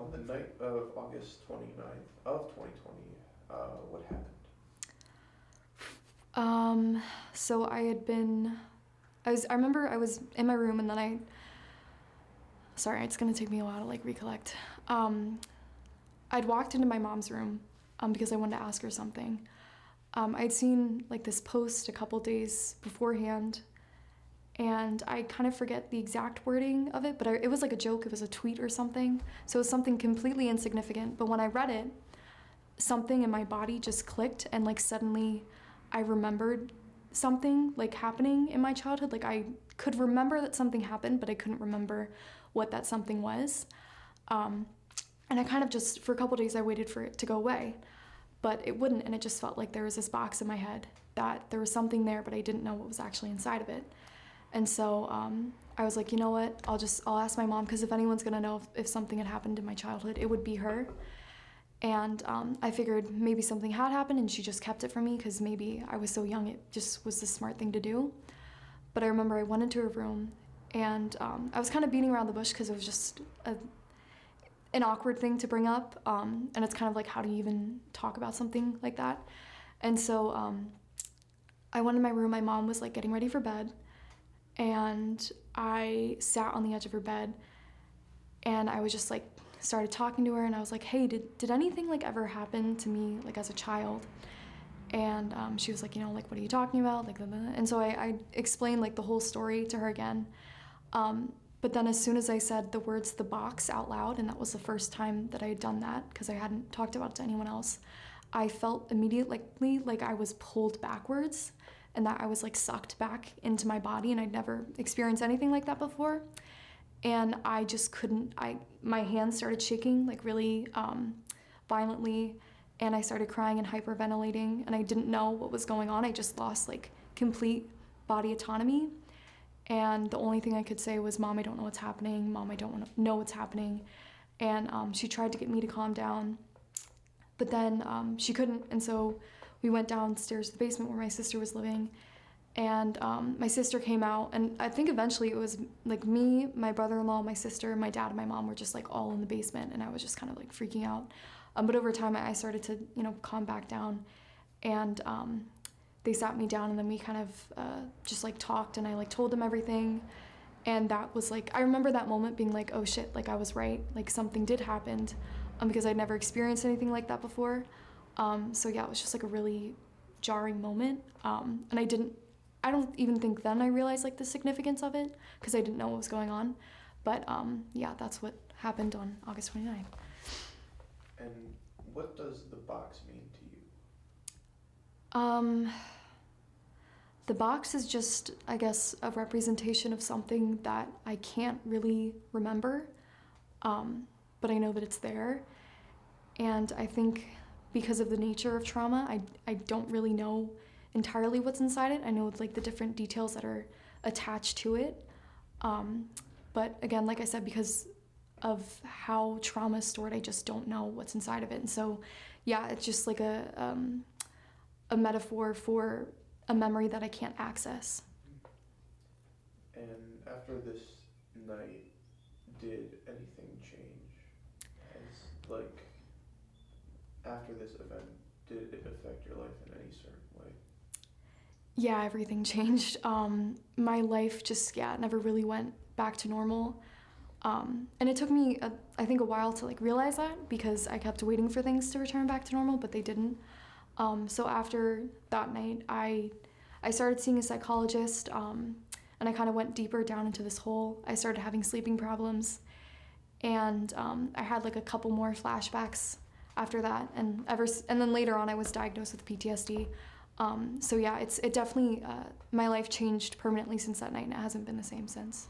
on the night of August 29th of 2020, what happened? So I remember I was in my room and then sorry, it's gonna take me a while to like recollect. I'd walked into my mom's room because I wanted to ask her something. I'd seen like this post a couple days beforehand, and I kind of forget the exact wording of it, but it was like a joke, it was a tweet or something. So it was something completely insignificant, but when I read it, something in my body just clicked, and like suddenly I remembered something like happening in my childhood. Like I could remember that something happened, but I couldn't remember what that something was. And I kind of just, for a couple days, I waited for it to go away, but it wouldn't, and it just felt like there was this box in my head that there was something there, but I didn't know what was actually inside of it. And so I was like, you know what, I'll ask my mom, because if anyone's gonna know if something had happened in my childhood, it would be her. And I figured maybe something had happened and she just kept it from me because maybe I was so young, it just was the smart thing to do. But I remember I went into her room and I was kind of beating around the bush because it was just an awkward thing to bring up. And it's kind of like, how do you even talk about something like that? And so I went in my room, my mom was like getting ready for bed, and I sat on the edge of her bed and I was just like, started talking to her, and I was like, hey, did anything like ever happen to me like as a child? And she was like, you know, like, what are you talking about? Like, blah, blah. And so I explained like the whole story to her again. But then as soon as I said the words "the box" out loud, and that was the first time that I had done that because I hadn't talked about it to anyone else, I felt immediately like I was pulled backwards and that I was like sucked back into my body, and I'd never experienced anything like that before. And I just couldn't, my hands started shaking like really violently, and I started crying and hyperventilating, and I didn't know what was going on. I just lost like complete body autonomy. And the only thing I could say was, Mom, I don't know what's happening. Mom, I don't know what's happening. And she tried to get me to calm down, but then she couldn't. And so we went downstairs to the basement where my sister was living. And my sister came out, and I think eventually it was like me, my brother-in-law, my sister, my dad, and my mom were just like all in the basement, and I was just kind of like freaking out. But over time, I started to, you know, calm back down, and they sat me down, and then we kind of just like talked, and I like told them everything. And that was like, I remember that moment being like, oh shit, like I was right, like something did happen, because I'd never experienced anything like that before. So yeah, it was just like a really jarring moment, and I don't even think then I realized like the significance of it because I didn't know what was going on. But yeah, that's what happened on August 29th. And what does the box mean to you? The box is just, I guess, a representation of something that I can't really remember, but I know that it's there. And I think because of the nature of trauma, I don't really know entirely what's inside it. I know it's like the different details that are attached to it. But again, like I said, because of how trauma is stored, I just don't know what's inside of it. And so, yeah, it's just like a metaphor for a memory that I can't access. And after this night, did anything change? Like, after this event, did it affect your life in any certain way? Yeah, everything changed. My life just, never really went back to normal. And it took me, I think, a while to like realize that, because I kept waiting for things to return back to normal, but they didn't. So after that night, I started seeing a psychologist, and I kind of went deeper down into this hole. I started having sleeping problems, and I had like a couple more flashbacks after that, and then later on I was diagnosed with PTSD. So yeah, it definitely, my life changed permanently since that night, and it hasn't been the same since.